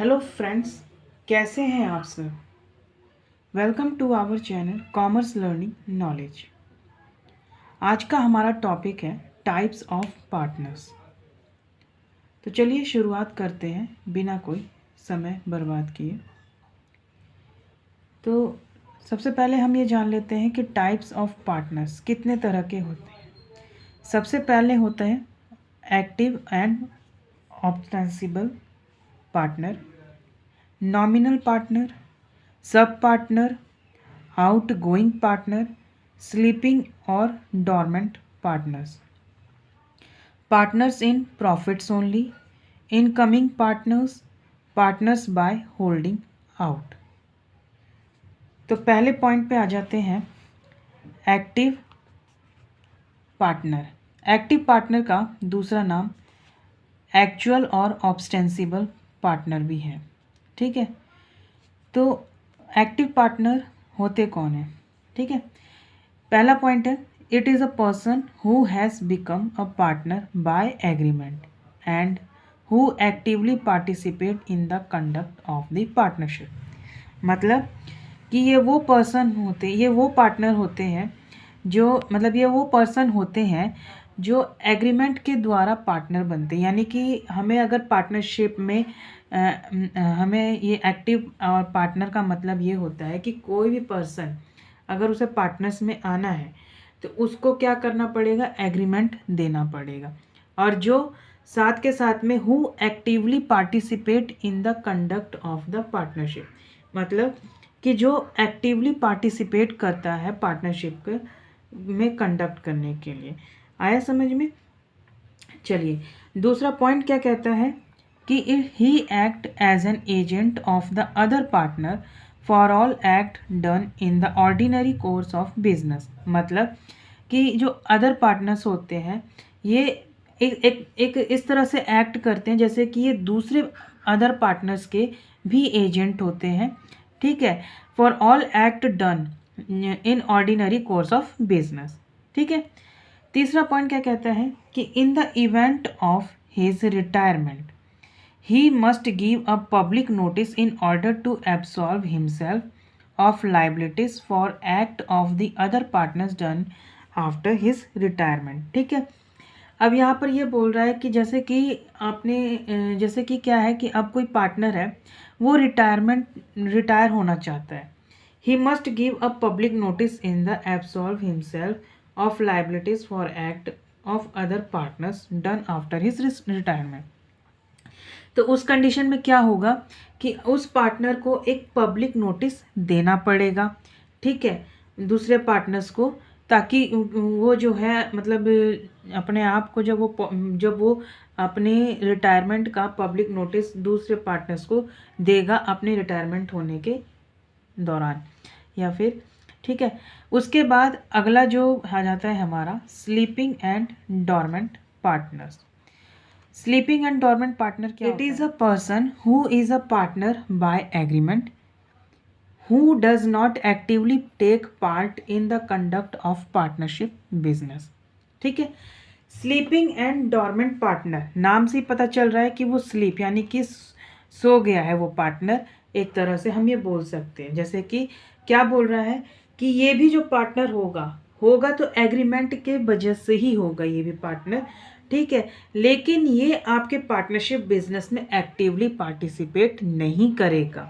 Hello friends, कैसे हैं आप सब। Welcome to our channel commerce learning knowledge. आज का हमारा टॉपिक है टाइप्स ऑफ पार्टनर्स। तो चलिए शुरुआत करते हैं बिना कोई समय बर्बाद किए। तो सबसे पहले हम ये जान लेते हैं कि टाइप्स ऑफ पार्टनर्स कितने तरह के होते हैं। सबसे पहले होते हैं active and ostensible partner, nominal partner, sub partner, outgoing partner, sleeping और dormant partners, partners in profits only, incoming partners, partners by holding out. तो पहले पॉइंट पे आ जाते हैं एक्टिव पार्टनर। एक्टिव पार्टनर का दूसरा नाम एक्चुअल और ऑब्स्टेंसिबल पार्टनर भी है। ठीक है, तो एक्टिव पार्टनर होते कौन है। ठीक है, पहला पॉइंट है it is a person who has become a partner by agreement and who actively participate in the conduct of the partnership. मतलब कि ये वो पार्टनर होते हैं जो ये वो पर्सन होते हैं जो एग्रीमेंट के द्वारा पार्टनर बनते हैं। यानी कि हमें अगर पार्टनरशिप में हमें ये एक्टिव और पार्टनर का मतलब ये होता है कि कोई भी पर्सन अगर उसे पार्टनर्स में आना है तो उसको क्या करना पड़ेगा, एग्रीमेंट देना पड़ेगा। और जो साथ के साथ में who actively participate in the conduct of the partnership, मतलब कि जो एक्टिवली पार्टिसिपेट करता है पार्टनरशिप में कंडक्ट करने के लिए। आया समझ में। चलिए दूसरा पॉइंट क्या कहता है कि he act as an agent of the other partner for all act done in the ordinary course of business. मतलब कि जो अदर पार्टनर्स होते हैं ये एक इस तरह से एक्ट करते हैं जैसे कि ये दूसरे अदर पार्टनर्स के भी एजेंट होते हैं। ठीक है, for all act done in ordinary course of business. ठीक है, तीसरा पॉइंट क्या कहता है कि in the event of his retirement he must give a public notice in order to absolve himself of liabilities for act of the other partners done after his retirement। ठीक है, अब यहाँ पर ये बोल रहा है कि जैसे कि क्या है कि अब कोई पार्टनर है वो रिटायर होना चाहता है। He must give a public notice in the absolve himself of liabilities for act of other partners done after his retirement. तो उस कंडीशन में क्या होगा कि उस पार्टनर को एक पब्लिक नोटिस देना पड़ेगा। ठीक है, दूसरे पार्टनर्स को, ताकि वो जो है अपने आप को जब वो अपने रिटायरमेंट का पब्लिक नोटिस दूसरे पार्टनर्स को देगा अपने रिटायरमेंट होने के दौरान या फिर। ठीक है, उसके बाद अगला जो आ जाता है हमारा sleeping and dormant partners. Sleeping and dormant partner क्या होता है? It is a person who is a partner by agreement who does not actively take part in the conduct of partnership business. ठीक है, स्लीपिंग एंड डॉर्मेंट पार्टनर, नाम से ही पता चल रहा है कि वो स्लीप यानी कि सो गया है वो पार्टनर। एक तरह से हम ये बोल सकते हैं, जैसे कि क्या बोल रहा है कि ये भी जो पार्टनर होगा तो एग्रीमेंट के वजह से ही होगा ये भी पार्टनर। ठीक है, लेकिन ये आपके पार्टनरशिप बिजनेस में एक्टिवली पार्टिसिपेट नहीं करेगा।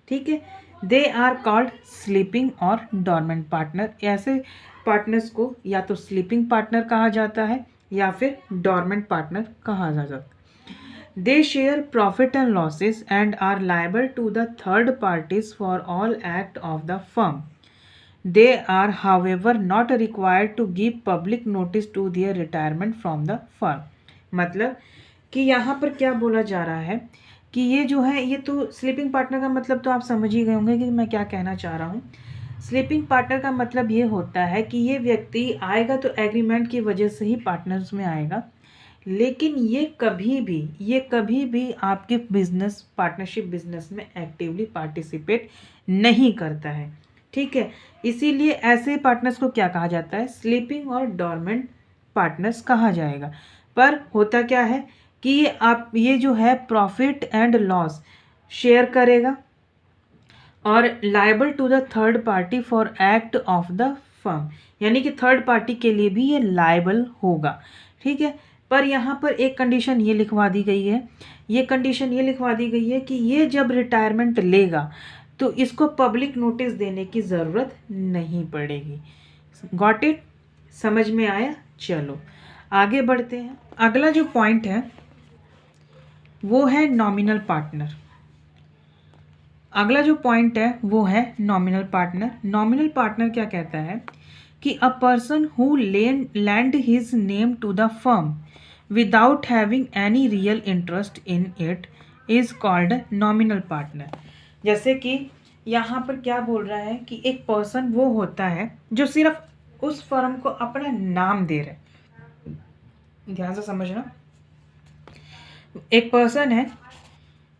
ठीक है, दे आर कॉल्ड स्लीपिंग और डॉर्मेंट पार्टनर। ऐसे पार्टनर्स को या तो स्लीपिंग पार्टनर कहा जाता है या फिर डॉर्मेंट पार्टनर कहा जाता है। They share profit and losses and are liable to the third parties for all act of the firm. They are however not required to give public notice to their retirement from the firm। मतलब कि यहाँ पर क्या बोला जा रहा है कि ये जो है ये तो स्लीपिंग पार्टनर का मतलब तो आप समझ ही गए होंगे कि मैं क्या कहना चाह रहा हूँ। स्लीपिंग पार्टनर का मतलब ये होता है कि ये व्यक्ति आएगा तो एग्रीमेंट की वजह से ही पार्टनर्स में आएगा, लेकिन ये कभी भी आपके बिजनेस पार्टनरशिप बिजनेस में एक्टिवली पार्टिसिपेट नहीं करता है। ठीक है, इसीलिए ऐसे पार्टनर्स को क्या कहा जाता है, स्लीपिंग और डॉर्मेंट पार्टनर्स कहा जाएगा। पर होता क्या है कि ये जो है प्रॉफिट एंड लॉस शेयर करेगा और liable to the third party for act of the firm, यानी कि थर्ड पार्टी के लिए भी ये लायबल होगा। ठीक है, पर यहाँ पर एक कंडीशन ये लिखवा दी गई है, ये कंडीशन ये लिखवा दी गई है कि ये जब रिटायरमेंट लेगा तो इसको पब्लिक नोटिस देने की ज़रूरत नहीं पड़ेगी। Got it? समझ में आया? चलो आगे बढ़ते हैं। अगला जो पॉइंट है वो है नॉमिनल पार्टनर। अगला जो पॉइंट है वो है नॉमिनल पार्टनर। नॉमिनल पार्टनर क्या कहता है कि a person who lend his name to the firm without having any real interest in it is called nominal partner. जैसे कि यहाँ पर क्या बोल रहा है कि एक पर्सन वो होता है जो सिर्फ उस फर्म को अपना नाम दे रहा है। ध्यान से समझना, एक पर्सन है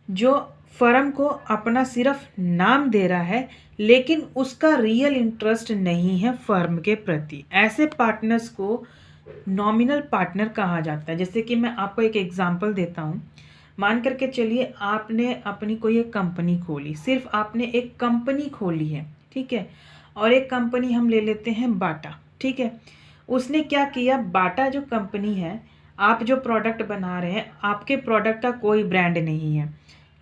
जो फर्म को अपना सिर्फ नाम दे रहा है लेकिन उसका रियल इंटरेस्ट नहीं है फर्म के प्रति। ऐसे पार्टनर्स को नॉमिनल पार्टनर कहा जाता है। जैसे कि मैं आपको एक एग्जांपल देता हूँ। मान करके चलिए आपने अपनी कोई एक कंपनी खोली, सिर्फ आपने एक कंपनी खोली है, ठीक है, और एक कंपनी हम ले लेते हैं बाटा। ठीक है, उसने क्या किया, बाटा जो कंपनी है, आप जो प्रोडक्ट बना रहे हैं आपके प्रोडक्ट का कोई ब्रांड नहीं है,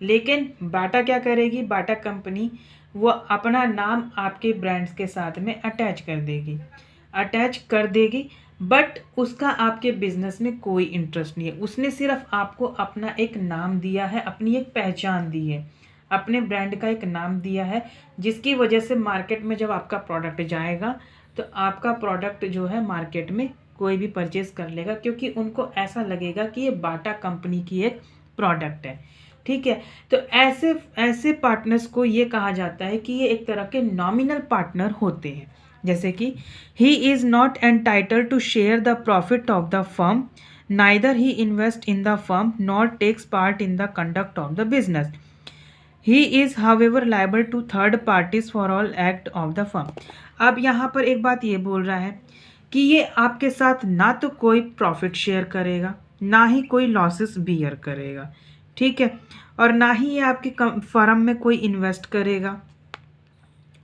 लेकिन बाटा क्या करेगी, बाटा कंपनी वो अपना नाम आपके ब्रांड्स के साथ में अटैच कर देगी, बट उसका आपके बिजनेस में कोई इंटरेस्ट नहीं है। उसने सिर्फ आपको अपना एक नाम दिया है, अपनी एक पहचान दी है, अपने ब्रांड का एक नाम दिया है, जिसकी वजह से मार्केट में जब आपका प्रोडक्ट जाएगा तो आपका प्रोडक्ट जो है मार्केट में कोई भी परचेज कर लेगा, क्योंकि उनको ऐसा लगेगा कि ये बाटा कंपनी की एक प्रोडक्ट है। ठीक है, तो ऐसे पार्टनर्स को ये कहा जाता है कि ये एक तरह के नॉमिनल पार्टनर होते हैं। जैसे कि he is not entitle to share the profit of the firm, neither he invest in the firm nor takes part in the conduct of the business. He is however liable to third parties for all act of the firm. अब यहाँ पर एक बात ये बोल रहा है कि ये आपके साथ ना तो कोई प्रॉफिट शेयर करेगा, ना ही कोई लॉसेस बियर करेगा। ठीक है, और ना ही ये आपकी फर्म में कोई इन्वेस्ट करेगा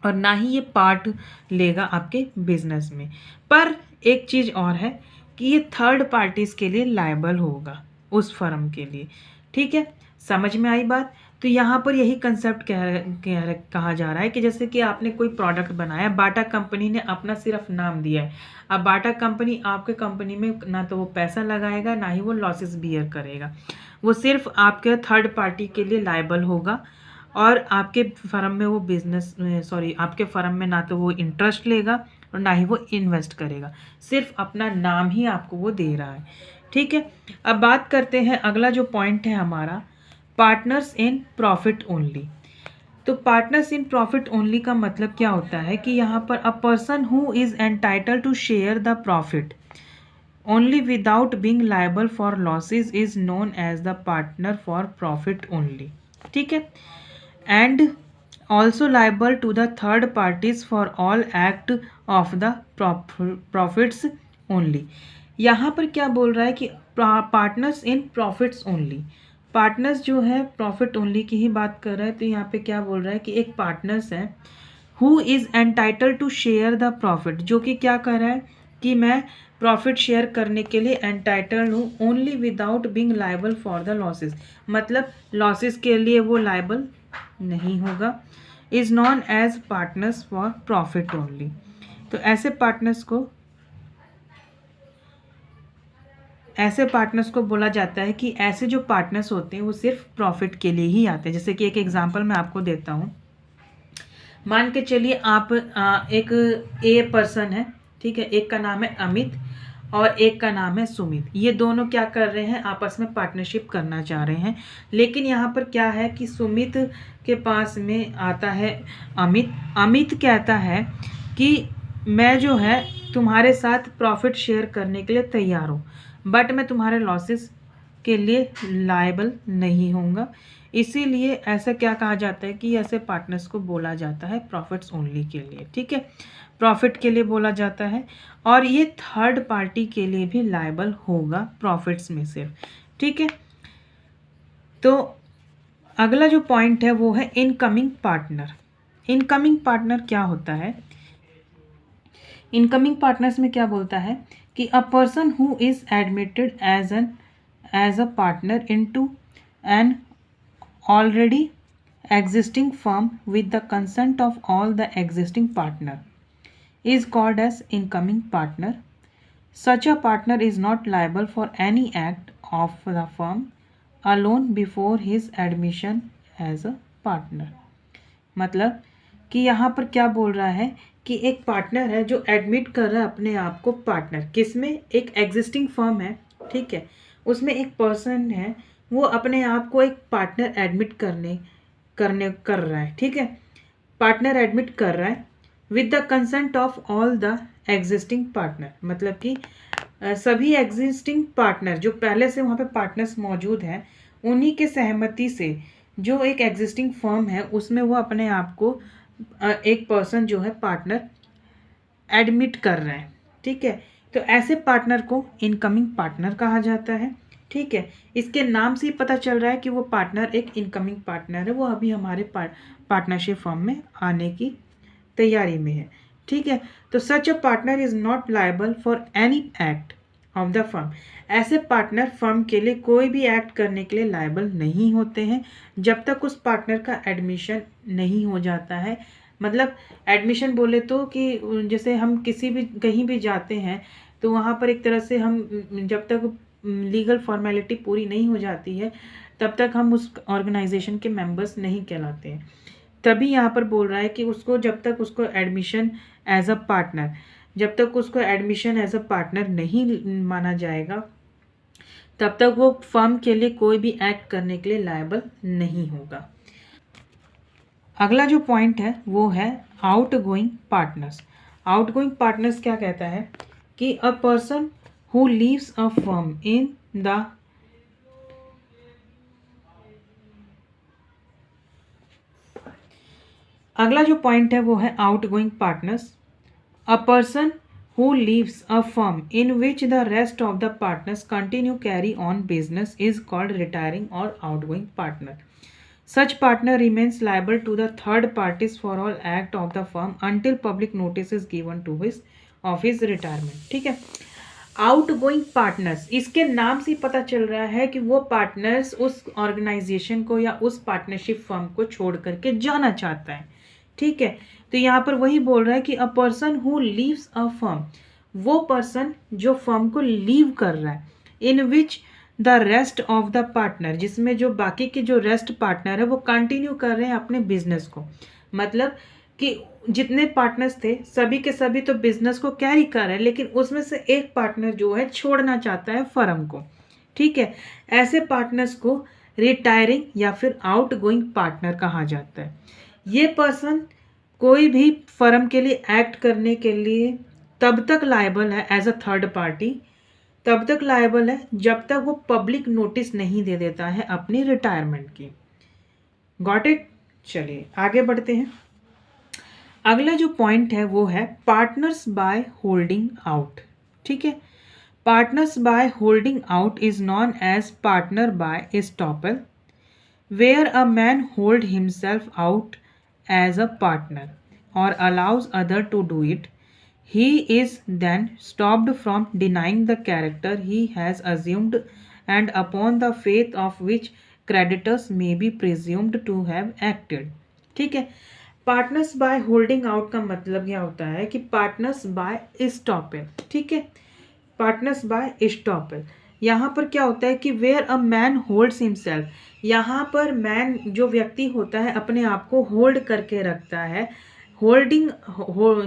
और ना ही ये पार्ट लेगा आपके बिजनेस में। पर एक चीज़ और है कि ये थर्ड पार्टीज़ के लिए लायबल होगा उस फर्म के लिए। ठीक है, समझ में आई बात? तो यहाँ पर यही कंसेप्ट कहा जा रहा है कि जैसे कि आपने कोई प्रोडक्ट बनाया, बाटा कंपनी ने अपना सिर्फ नाम दिया है। अब बाटा कंपनी आपके कंपनी में ना तो वो पैसा लगाएगा, ना ही वो लॉसेस बियर करेगा, वो सिर्फ आपके थर्ड पार्टी के लिए लायबल होगा और आपके फर्म में वो आपके फर्म में ना तो वो इंटरेस्ट लेगा और ना ही वो इन्वेस्ट करेगा, सिर्फ अपना नाम ही आपको वो दे रहा है। ठीक है, अब बात करते हैं अगला जो पॉइंट है हमारा, पार्टनर्स इन प्रॉफिट ओनली। तो पार्टनर्स इन प्रॉफिट ओनली का मतलब क्या होता है कि यहाँ पर a person who is entitle to share the profit only without being liable for losses is known as the partner for profit only. ठीक है, and also liable to the third parties for all act of the profits only। यहाँ पर क्या बोल रहा है कि partners in profits only, partners जो है प्रॉफिट ओनली की ही बात कर रहा है। तो यहाँ पे क्या बोल रहा है कि एक पार्टनर्स है who is entitle to share the profit, जो कि क्या कर रहा है कि मैं प्रॉफिट शेयर करने के लिए एंटाइटल्ड हूँ, only without being liable for the losses, मतलब लॉसेस के लिए वो लायबल नहीं होगा। Is known as partners for profit only. तो ऐसे पार्टनर्स को बोला जाता है कि ऐसे जो पार्टनर्स होते हैं वो सिर्फ प्रॉफिट के लिए ही आते हैं। जैसे कि एक एग्जांपल मैं आपको देता हूँ। मान के चलिए आप एक ए पर्सन है, ठीक है, एक का नाम है अमित और एक का नाम है सुमित। ये दोनों क्या कर रहे हैं, आपस में पार्टनरशिप करना चाह रहे हैं। लेकिन यहाँ पर क्या है कि सुमित के पास में आता है अमित कहता है कि मैं जो है तुम्हारे साथ प्रॉफिट शेयर करने के लिए तैयार हूँ, बट मैं तुम्हारे लॉसेस के लिए लायबल नहीं होऊंगा। इसीलिए ऐसा क्या कहा जाता है कि ऐसे पार्टनर्स को बोला जाता है प्रॉफिट्स ओनली के लिए। ठीक है, प्रॉफिट के लिए बोला जाता है और ये थर्ड पार्टी के लिए भी लायबल होगा प्रॉफिट्स में सिर्फ। ठीक है, तो अगला जो पॉइंट है वो है इनकमिंग पार्टनर। इनकमिंग पार्टनर क्या होता है? इनकमिंग पार्टनर्स में क्या बोलता है कि a person who is admitted as a partner into an already existing firm with the consent of all the existing partner is called as incoming partner. Such a partner is not liable for any act of the firm alone before his admission as a partner. मतलब कि यहाँ पर क्या बोल रहा है कि एक पार्टनर है जो एडमिट कर रहा है अपने आप को पार्टनर, किसमें? एक एग्जिस्टिंग फर्म है, ठीक है, उसमें एक पर्सन है, वो अपने आप को एक पार्टनर एडमिट कर रहा है, ठीक है, पार्टनर एडमिट कर रहा है with the consent of all the existing partner. मतलब कि सभी एग्जिस्टिंग पार्टनर जो पहले से वहाँ पे पार्टनर्स मौजूद हैं, उन्हीं के सहमति से जो एक एग्जिस्टिंग फर्म है उसमें वो अपने आप को एक पर्सन जो है पार्टनर एडमिट कर रहे हैं, ठीक है। तो ऐसे पार्टनर को इनकमिंग पार्टनर कहा जाता है, ठीक है। इसके नाम से ही पता चल रहा है कि वो पार्टनर एक इनकमिंग पार्टनर है, वो अभी हमारे पार्टनरशिप फर्म में आने की तैयारी में है, ठीक है। तो such a partner is not liable for any act of the firm. ऐसे पार्टनर फर्म के लिए कोई भी एक्ट करने के लिए लायबल नहीं होते हैं जब तक उस पार्टनर का एडमिशन नहीं हो जाता है। मतलब एडमिशन बोले तो कि जैसे हम किसी भी कहीं भी जाते हैं तो वहाँ पर एक तरह से हम जब तक लीगल फॉर्मेलिटी पूरी नहीं हो जाती है तब तक हम उस ऑर्गेनाइजेशन के मेंबर्स नहीं कहलाते हैं। तभी यहाँ पर बोल रहा है कि उसको जब तक उसको एडमिशन एज अ पार्टनर, जब तक उसको एडमिशन एज अ पार्टनर नहीं माना जाएगा तब तक वो फर्म के लिए कोई भी एक्ट करने के लिए लायबल नहीं होगा। अगला जो पॉइंट है वो है आउटगोइंग पार्टनर्स। आउटगोइंग पार्टनर्स क्या कहता है कि a person who leaves a firm in the अगला जो पॉइंट है वो है outgoing partners. A person who leaves a firm in which the rest of the partners continue carry on business is called retiring or outgoing partner. Such partner remains liable to the third parties for all act of the firm until public notice is given to his of his retirement. ठीक है। Outgoing partners, इसके नाम से पता चल रहा है कि वो पार्टनर्स उस ऑर्गेनाइजेशन को या उस पार्टनरशिप फर्म को छोड़ करके जाना चाहता है, ठीक है। तो यहाँ पर वही बोल रहा है कि a person who leaves a firm, वो पर्सन जो फर्म को लीव कर रहा है, in which the rest of the partner, जिसमें जो बाकी के जो रेस्ट पार्टनर है वो कंटिन्यू कर रहे हैं अपने बिजनेस को। मतलब कि जितने पार्टनर्स थे सभी के सभी तो बिजनेस को कैरी कर रहे हैं, लेकिन उसमें से एक पार्टनर जो है छोड़ना चाहता है फर्म को, ठीक है। ऐसे पार्टनर्स को रिटायरिंग या फिर आउटगोइंग पार्टनर कहा जाता है। ये पर्सन कोई भी फर्म के लिए एक्ट करने के लिए तब तक लायबल है एज अ थर्ड पार्टी, तब तक लायबल है जब तक वो पब्लिक नोटिस नहीं दे देता है अपनी रिटायरमेंट की। Got it? चलिए आगे बढ़ते हैं। अगला जो पॉइंट है वो है पार्टनर्स बाय होल्डिंग आउट, ठीक है। Partners by holding out is known as partner by estoppel, where a man hold himself out as a partner or allows other to do it. He is then stopped from denying the character he has assumed and upon the faith of which creditors may be presumed to have acted. ठीक है। Partners by holding out का मतलब क्या होता है कि partners bye estoppel, ठीक है, पार्टनर्स बाय एस्टॉपल। यहाँ पर क्या होता है कि where a man holds himself, यहाँ पर मैन जो व्यक्ति होता है अपने आप को होल्ड करके रखता है, holding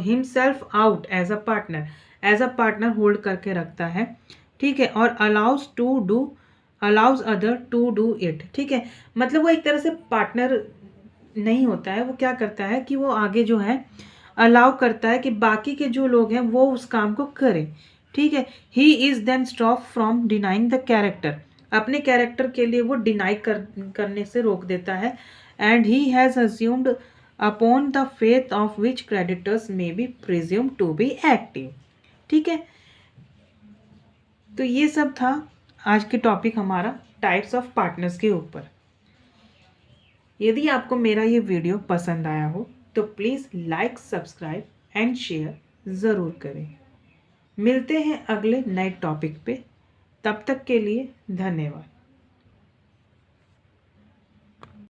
himself out as a partner hold करके रखता है, ठीक है, और allows other to do it, ठीक है। मतलब वो एक तरह से पार्टनर नहीं होता है, वो क्या करता है कि वो आगे जो है अलाउ करता है कि बाकी के जो लोग हैं वो उस काम को करें, ठीक है। He is then stop from denying the character, अपने कैरेक्टर के लिए वो डिनाई करने से रोक देता है। And he has assumed upon the faith of which creditors may be presume to be active, ठीक है। तो ये सब था आज के टॉपिक हमारा टाइप्स ऑफ पार्टनर्स के ऊपर। यदि आपको मेरा ये वीडियो पसंद आया हो तो please like, subscribe and share ज़रूर करें। मिलते हैं अगले नए टॉपिक पे। तब तक के लिए धन्यवाद।